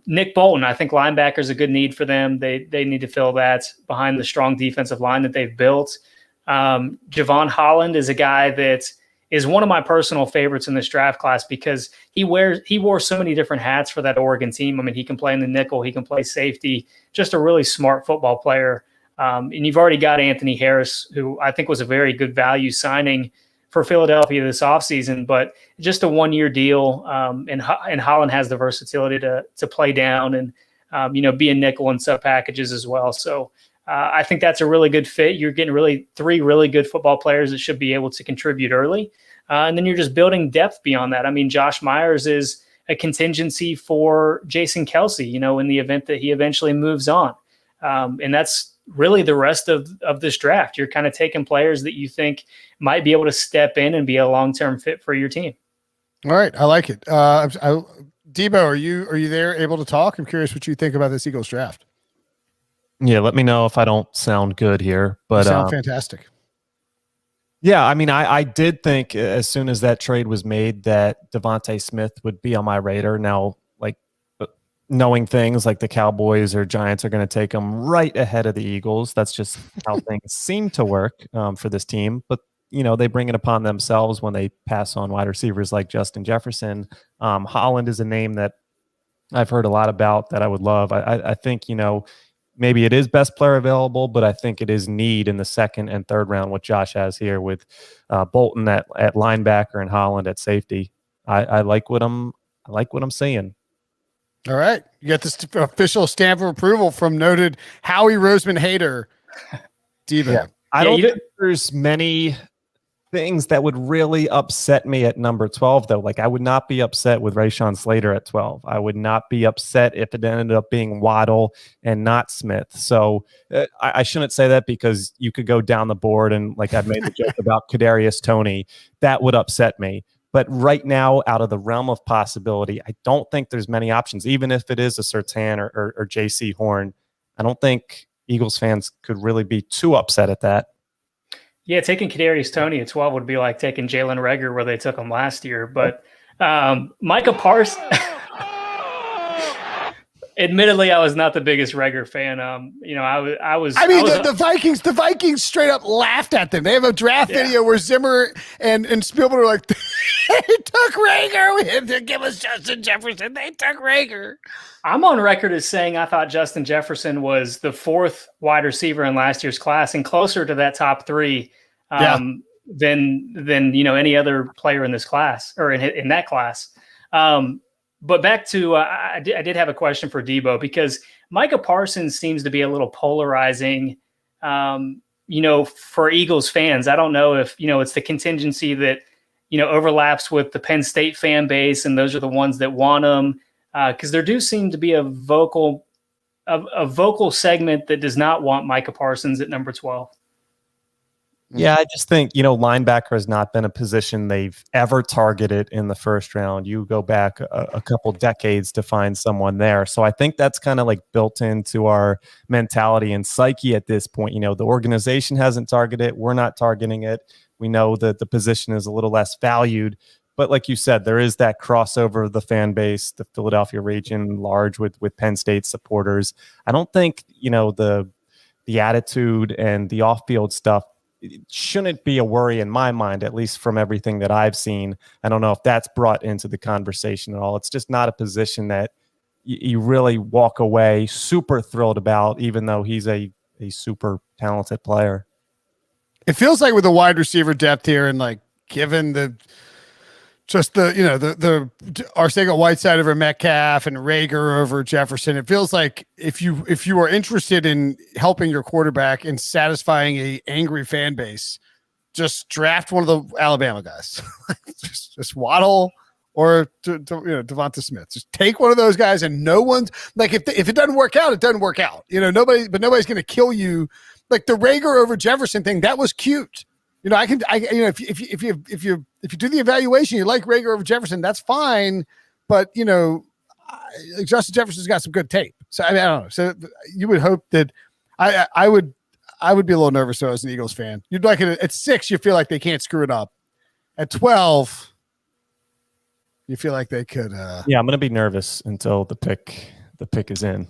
Nick Bolton, I think linebacker is a good need for them. They need to fill that behind the strong defensive line that they've built. Javon Holland is a guy that is one of my personal favorites in this draft class because he wore so many different hats for that Oregon team. I mean, he can play in the nickel, he can play safety, just a really smart football player. And you've already got Anthony Harris, who I think was a very good value signing for Philadelphia this offseason, but just a one-year deal. And Holland has the versatility to play down and, be a nickel in sub packages as well. So I think that's a really good fit. You're getting 3 really good football players that should be able to contribute early. And then you're just building depth beyond that. I mean, Josh Myers is a contingency for Jason Kelsey, in the event that he eventually moves on. And that's really the rest of this draft. You're kind of taking players that you think might be able to step in and be a long-term fit for your team. All right. I like it. Debo, are you there able to talk? I'm curious what you think about this Eagles draft. Yeah. Let me know if I don't sound good here, but you sound fantastic. Yeah. I mean, I did think as soon as that trade was made that Devante Smith would be on my radar. Now, knowing things like the Cowboys or Giants are going to take them right ahead of the Eagles. That's just how things seem to work for this team. But, they bring it upon themselves when they pass on wide receivers like Justin Jefferson. Holland is a name that I've heard a lot about that I would love. I think, maybe it is best player available, but I think it is need in the second and third round, what Josh has here with Bolton at linebacker and Holland at safety. I like what I'm I like what I'm seeing. All right. You got this official stamp of approval from noted Howie Roseman hater, Debo. Yeah. I don't think there's many things that would really upset me at number 12, though. Like, I would not be upset with Rashawn Slater at 12. I would not be upset if it ended up being Waddle and not Smith. So I shouldn't say that, because you could go down the board and, like, I've made the joke about Kadarius Toney. That would upset me. But right now, out of the realm of possibility, I don't think there's many options. Even if it is a Surtain or J.C. Horn, I don't think Eagles fans could really be too upset at that. Yeah, taking Kadarius Toney at 12 would be like taking Jalen Reagor where they took him last year. But Micah Parsons, admittedly, I was not the biggest Reagor fan. The Vikings straight up laughed at them. They have a draft video where Zimmer and Spielberg are like, they took Reagor. We had to give us Justin Jefferson. They took Reagor. I'm on record as saying I thought Justin Jefferson was the 4th wide receiver in last year's class and closer to that top 3 than any other player in this class or in that class. But back to I did have a question for Debo, because Micah Parsons seems to be a little polarizing, for Eagles fans. I don't know if it's the contingency that overlaps with the Penn State fan base, and those are the ones that want him. Because there do seem to be a vocal segment that does not want Micah Parsons at number 12. Yeah, I just think, linebacker has not been a position they've ever targeted in the first round. You go back a couple decades to find someone there. So I think that's kind of like built into our mentality and psyche at this point. The organization hasn't targeted it. We're not targeting it. We know that the position is a little less valued. But like you said, there is that crossover of the fan base, the Philadelphia region large with Penn State supporters. I don't think, the attitude and the off-field stuff, it shouldn't be a worry in my mind, at least from everything that I've seen. I don't know if that's brought into the conversation at all. It's just not a position that you really walk away super thrilled about, even though he's a super talented player. It feels like with the wide receiver depth here, and like given the Arcega-Whiteside over Metcalf and Reagor over Jefferson, it feels like if you are interested in helping your quarterback and satisfying a angry fan base, just draft one of the Alabama guys, just Waddle or Devante Smith. Just take one of those guys, and no one's like, if it doesn't work out, it doesn't work out. Nobody's going to kill you. Like the Reagor over Jefferson thing, that was cute. If you do the evaluation, you like Reagor over Jefferson, that's fine. But Justin Jefferson's got some good tape. So I don't know. So you would hope that I would be a little nervous though as an Eagles fan. You'd like it at 6, you feel like they can't screw it up. At 12, you feel like they could. Yeah, I'm going to be nervous until the pick is in.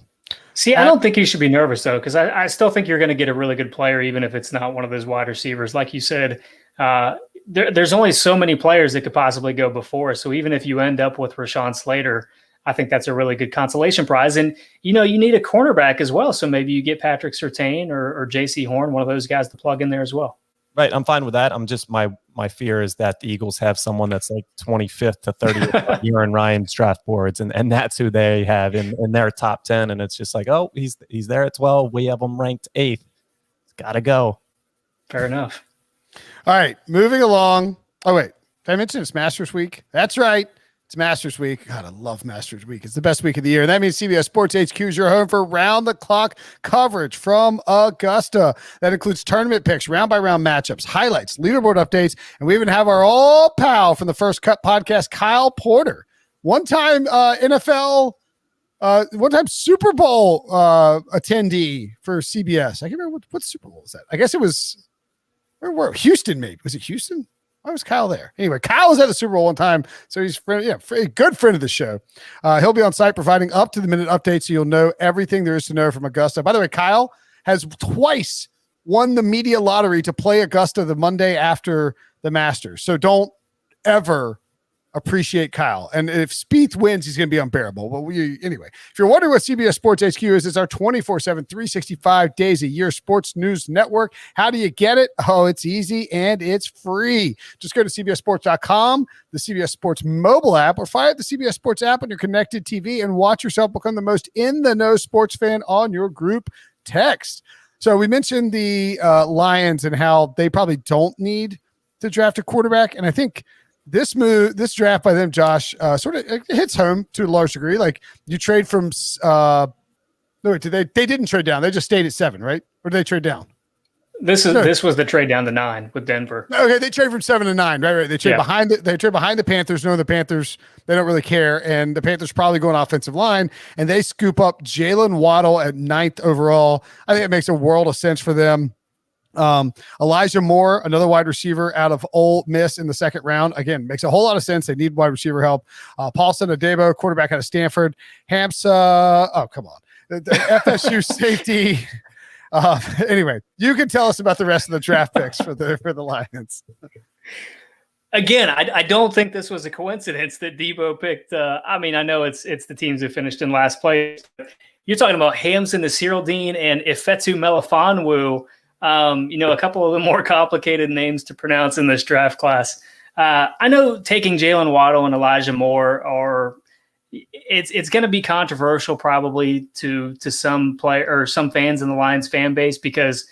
See, I don't think you should be nervous, though, because I still think you're going to get a really good player, even if it's not one of those wide receivers. Like you said, there's only so many players that could possibly go before. So even if you end up with Rashawn Slater, I think that's a really good consolation prize. And, you need a cornerback as well. So maybe you get Patrick Surtain or J.C. Horn, one of those guys to plug in there as well. Right. I'm fine with that. I'm just my fear is that the Eagles have someone that's like 25th to 30th year in Ryan's draft boards, and that's who they have in their top 10. And it's just like, oh, he's there at 12. We have him ranked 8th. It's got to go. Fair enough. All right, moving along. Oh wait, did I mention it's Masters Week? That's right. It's Masters Week. God, I love Masters Week. It's the best week of the year. And that means CBS Sports HQ is your home for round-the-clock coverage from Augusta. That includes tournament picks, round-by-round matchups, highlights, leaderboard updates, and we even have our all-pal from the First Cut podcast, Kyle Porter. One-time NFL, one-time Super Bowl attendee for CBS. I can't remember what Super Bowl was that. I guess it was Houston, maybe. Was it Houston? Why was Kyle there? Anyway, Kyle was at the Super Bowl one time, so he's a good friend of the show. He'll be on site providing up-to-the-minute updates, so you'll know everything there is to know from Augusta. By the way, Kyle has twice won the media lottery to play Augusta the Monday after the Masters. So don't ever appreciate Kyle. And if Spieth wins, he's going to be unbearable. But anyway, if you're wondering what CBS Sports HQ is, it's our 24/7, 365 days a year sports news network. How do you get it? Oh, it's easy and it's free. Just go to cbssports.com, the CBS Sports mobile app, or fire the CBS Sports app on your connected TV and watch yourself become the most in-the-know sports fan on your group text. So we mentioned the Lions and how they probably don't need to draft a quarterback. And I think this draft by them, Josh, sort of hits home to a large degree. Like you trade from, they didn't trade down. They just stayed at 7, right? Or did they trade down? This was the trade down to 9 with Denver. Okay, they trade from 7 to 9, right? They trade behind the Panthers, knowing the Panthers, they don't really care, and the Panthers probably go on offensive line, and they scoop up Jalen Waddle at 9th overall. I think it makes a world of sense for them. Elijah Moore, another wide receiver out of Ole Miss in the 2nd round. Again, makes a whole lot of sense. They need wide receiver help. Paul Cenadibo, quarterback out of Stanford. Hamsa, oh, come on. The FSU safety. Anyway, you can tell us about the rest of the draft picks for the Lions. Again, I don't think this was a coincidence that Debo picked. I know it's the teams that finished in last place. You're talking about Hamson, the Cyril Dean, and Ifeatu Melifonwu. A couple of the more complicated names to pronounce in this draft class. I know taking Jalen Waddle and Elijah Moore it's going to be controversial probably to some player or some fans in the Lions fan base because,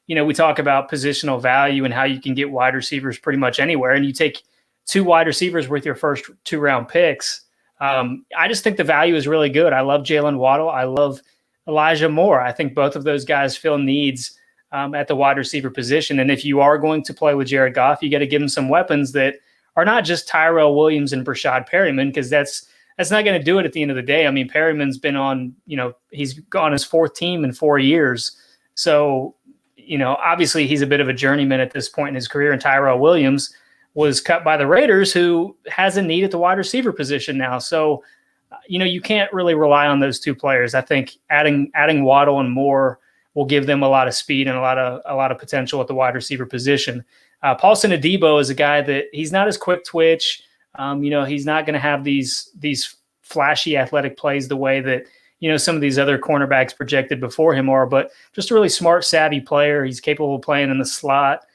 we talk about positional value and how you can get wide receivers pretty much anywhere. And you take 2 wide receivers with your first 2-round picks. I just think the value is really good. I love Jalen Waddle. I love Elijah Moore. I think both of those guys fill needs at the wide receiver position. And if you are going to play with Jared Goff, you got to give him some weapons that are not just Tyrell Williams and Brashad Perryman, because that's not going to do it at the end of the day. I mean, Perryman's been on, he's gone his 4th team in 4 years. So, obviously he's a bit of a journeyman at this point in his career. And Tyrell Williams was cut by the Raiders, who has a need at the wide receiver position now. So, you can't really rely on those 2 players. I think adding Waddle and Moore will give them a lot of speed and a lot of potential at the wide receiver position. Paul Cenadibo is a guy that he's not as quick twitch. He's not going to have these flashy athletic plays the way that, some of these other cornerbacks projected before him are, but just a really smart, savvy player. He's capable of playing in the slot,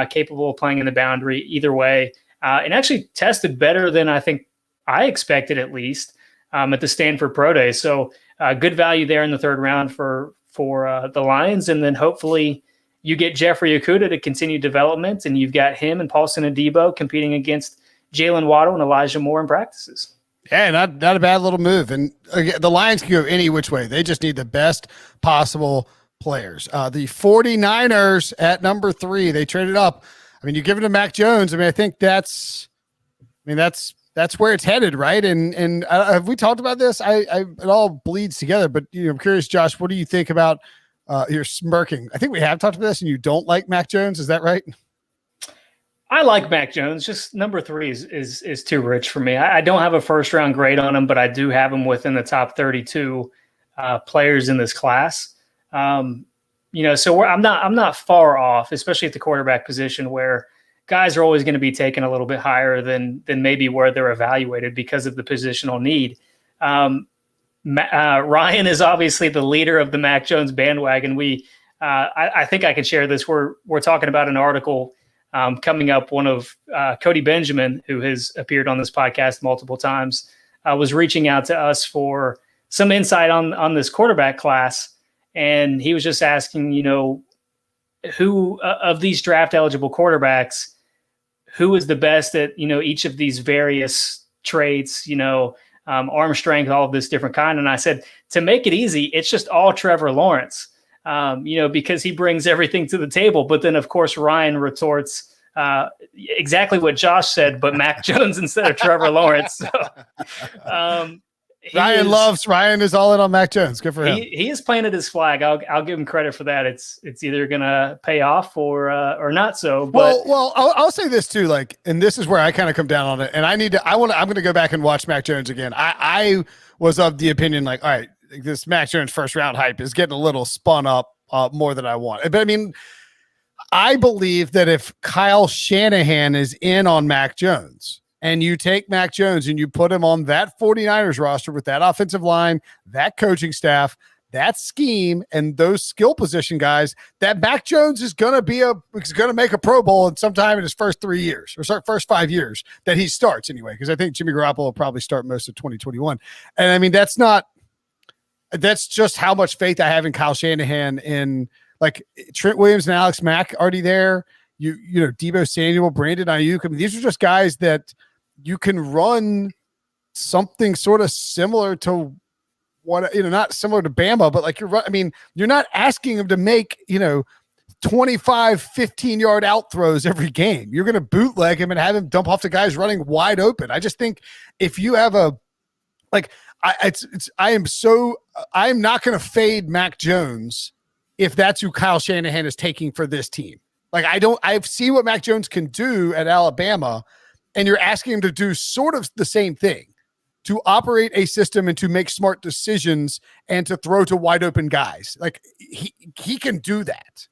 capable of playing in the boundary either way, and actually tested better than I think I expected, at least at the Stanford Pro Day. So good value there in the 3rd round for the Lions. And then hopefully you get Jeffrey Okudah to continue development, and you've got him and Paul Cenadibo competing against Jalen Waddle and Elijah Moore in practices. Yeah, not a bad little move. And again, the Lions can go any which way. They just need the best possible players. The 49ers at number 3, they traded up. I mean, you give it to Mac Jones. I mean, I think that's where it's headed, right? And have we talked about this? It all bleeds together. But I'm curious, Josh, what do you think about? You're smirking. I think we have talked about this, and you don't like Mac Jones. Is that right? I like Mac Jones. Just number 3 is too rich for me. I don't have a 1st-round grade on him, but I do have him within the top 32 players in this class. So I'm not far off, especially at the quarterback position, where guys are always going to be taken a little bit higher than maybe where they're evaluated because of the positional need. Ryan is obviously the leader of the Mac Jones bandwagon. I think I can share this. We're talking about an article coming up. One of Cody Benjamin, who has appeared on this podcast multiple times, was reaching out to us for some insight on this quarterback class. And he was just asking, who of these draft eligible quarterbacks, who is the best at, each of these various traits, arm strength, all of this different kind. And I said, to make it easy, it's just all Trevor Lawrence, because he brings everything to the table. But then, of course, Ryan retorts exactly what Josh said, but Mac Jones instead of Trevor Lawrence. So, Ryan is all in on Mac Jones. Good for him. He has planted his flag. I'll give him credit for that. It's either gonna pay off or not so. But well, I'll say this too. And this is where I kind of come down on it. And I'm going to go back and watch Mac Jones again. I was of the opinion, all right, this Mac Jones 1st-round hype is getting a little spun up more than I want. But I mean, I believe that if Kyle Shanahan is in on Mac Jones, and you take Mac Jones and you put him on that 49ers roster with that offensive line, that coaching staff, that scheme, and those skill position guys, that Mac Jones is going to make a Pro Bowl in sometime in his first 3 years or first 5 years that he starts anyway. Because I think Jimmy Garoppolo will probably start most of 2021. And I mean, that's just how much faith I have in Kyle Shanahan. In like Trent Williams and Alex Mack already there. You know, Deebo Samuel, Brandon Ayuk. I mean, these are just guys that you can run something sort of similar to what, you know, not similar to Bama, but like you're not asking him to make, 25, 15-yard out throws every game. You're going to bootleg him and have him dump off to guys running wide open. I just think if you have I'm not going to fade Mac Jones if that's who Kyle Shanahan is taking for this team. Like I've seen what Mac Jones can do at Alabama, and you're asking him to do sort of the same thing, to operate a system and to make smart decisions and to throw to wide open guys. Like he can do that.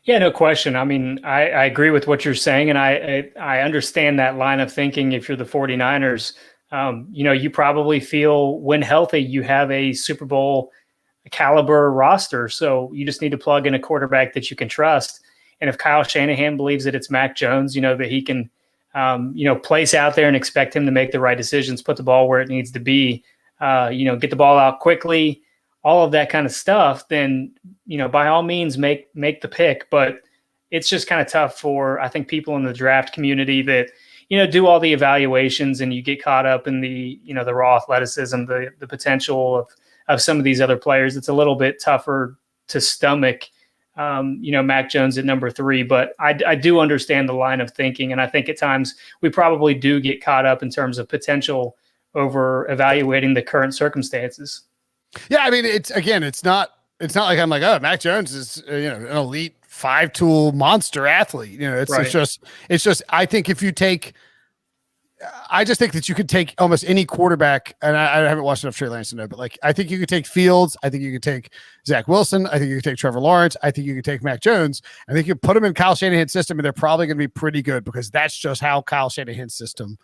Yeah, no question. I mean, I agree with what you're saying, and I understand that line of thinking. If you're the 49ers, you probably feel when healthy, you have a Super Bowl caliber roster. So you just need to plug in a quarterback that you can trust. And if Kyle Shanahan believes that it's Mac Jones, that he can, place out there and expect him to make the right decisions, put the ball where it needs to be, get the ball out quickly, all of that kind of stuff, then, by all means make the pick. But it's just kind of tough for, I think, people in the draft community that, do all the evaluations and you get caught up in the, the raw athleticism, the potential of some of these other players. It's a little bit tougher to stomach, Mac Jones at number 3, but I do understand the line of thinking. And I think at times we probably do get caught up in terms of potential over evaluating the current circumstances. Yeah. I mean, it's not like I'm like, oh, Mac Jones is, an elite 5-tool monster athlete. It's just, I think I just think that you could take almost any quarterback, and I haven't watched enough Trey Lance to know, but like, I think you could take Fields. I think you could take Zach Wilson. I think you could take Trevor Lawrence. I think you could take Mac Jones. I think you put them in Kyle Shanahan's system and they're probably going to be pretty good because that's just how Kyle Shanahan's system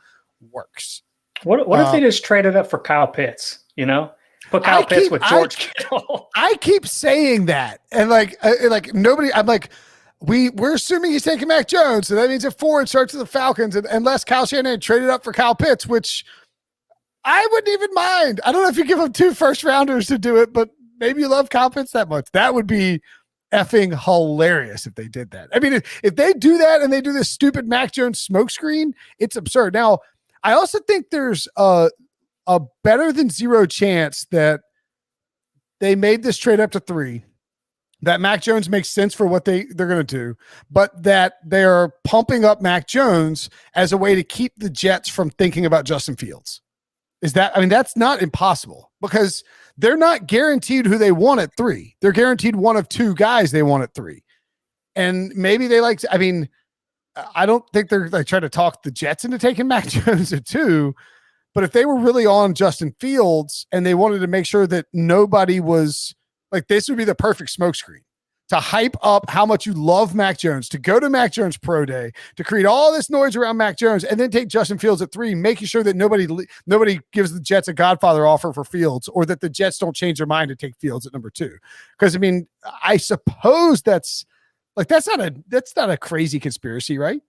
works. What if they just traded up for Kyle Pitts, Put Kyle Pitts with George Kittle. I keep saying that. And like nobody, I'm like, we're assuming he's taking Mac Jones. So that means at 4, it starts with the Falcons, and unless Kyle Shanahan traded up for Kyle Pitts, which I wouldn't even mind. I don't know if you give him 2 first-rounders to do it, but maybe you love Kyle Pitts that much. That would be effing hilarious if they did that. I mean, if they do that and they do this stupid Mac Jones smokescreen, it's absurd. Now, I also think there's a better than 0 chance that they made this trade up to 3, that Mac Jones makes sense for what they're going to do, but that they're pumping up Mac Jones as a way to keep the Jets from thinking about Justin Fields. That's not impossible because they're not guaranteed who they want at 3. They're guaranteed one of 2 guys they want at 3. And maybe they I don't think they're like trying to talk the Jets into taking Mac Jones at 2, but if they were really on Justin Fields and they wanted to make sure that nobody was like, this would be the perfect smokescreen to hype up how much you love Mac Jones, to go to Mac Jones Pro Day, to create all this noise around Mac Jones, and then take Justin Fields at 3, making sure that nobody gives the Jets a Godfather offer for Fields, or that the Jets don't change their mind to take Fields at number 2. Because I suppose that's not a crazy conspiracy, right?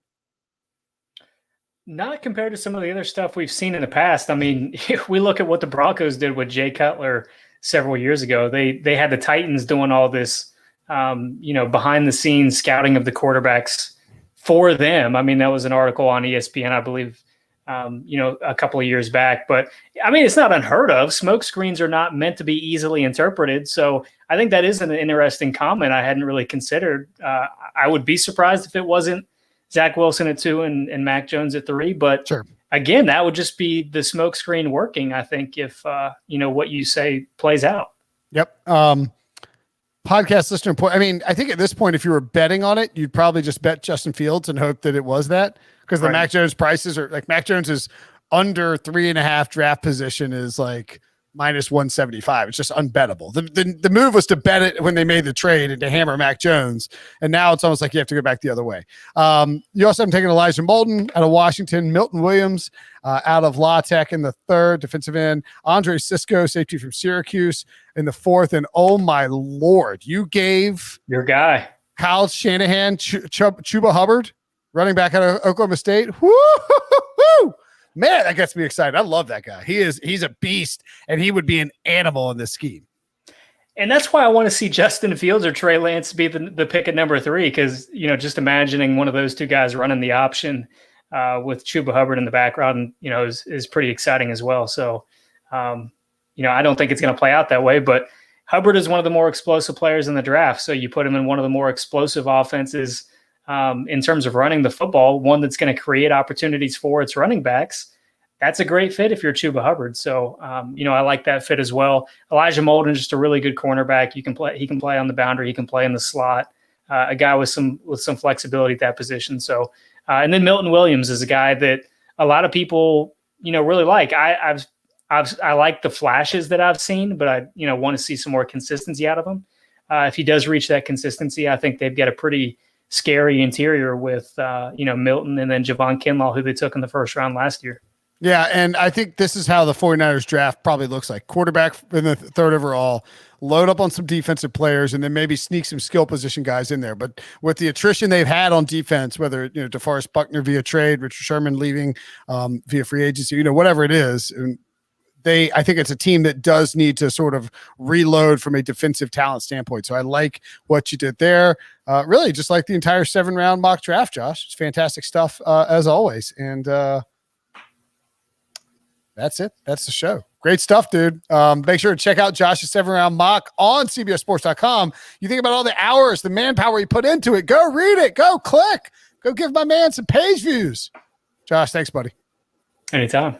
Not compared to some of the other stuff we've seen in the past. I mean, if we look at what the Broncos did with Jay Cutler several years ago, they had the Titans doing all this, behind the scenes scouting of the quarterbacks for them. I mean, that was an article on ESPN, I believe, a couple of years back. But I mean, it's not unheard of. Smoke screens are not meant to be easily interpreted. So I think that is an interesting comment I hadn't really considered. I would be surprised if it wasn't Zach Wilson at 2 and Mac Jones at 3. But sure. Again, that would just be the smoke screen working, I think, if, what you say plays out. Yep. Podcast listener point. I mean, I think at this point, if you were betting on it, you'd probably just bet Justin Fields and hope that it was that, because the Mac Jones prices are like, Mac Jones is under 3.5 draft position is like minus 175. It's just unbettable. The move was to bet it when they made the trade and to hammer Mac Jones. And now it's almost like you have to go back the other way. You also have taken Elijah Molden out of Washington, Milton Williams out of La Tech in the third, defensive end, Andre Sisco, safety from Syracuse in the fourth. And oh my Lord, you gave your guy, Kyle Shanahan, Chuba Hubbard, running back out of Oklahoma State. Woo! Man, that gets me excited. I love that guy. He's a beast, and he would be an animal in this scheme. And that's why I want to see Justin Fields or Trey Lance be the pick at number 3, because, just imagining one of those two guys running the option with Chuba Hubbard in the background, is pretty exciting as well. So, I don't think it's going to play out that way, but Hubbard is one of the more explosive players in the draft. So you put him in one of the more explosive offenses in terms of running the football, one that's going to create opportunities for its running backs. That's a great fit if you're Chuba Hubbard. So, I like that fit as well. Elijah Molden is just a really good cornerback. He can play on the boundary. He can play in the slot. A guy with some flexibility at that position. So, and then Milton Williams is a guy that a lot of people, really like. I like the flashes that I've seen, but I, want to see some more consistency out of him. If he does reach that consistency, I think they've got a pretty scary interior with, Milton and then Javon Kinlaw, who they took in the first round last year. Yeah, and I think this is how the 49ers draft probably looks like. Quarterback in the third overall, load up on some defensive players, and then maybe sneak some skill position guys in there. But with the attrition they've had on defense, whether, DeForest Buckner via trade, Richard Sherman leaving via free agency, whatever it is, I think it's a team that does need to sort of reload from a defensive talent standpoint. So I like what you did there. Really, just like the entire 7-round mock draft, Josh. It's fantastic stuff as always. And that's it. That's the show. Great stuff, dude. Make sure to check out Josh's 7-round mock on CBSSports.com. You think about all the hours, the manpower you put into it. Go read it. Go click. Go give my man some page views. Josh, thanks, buddy. Anytime.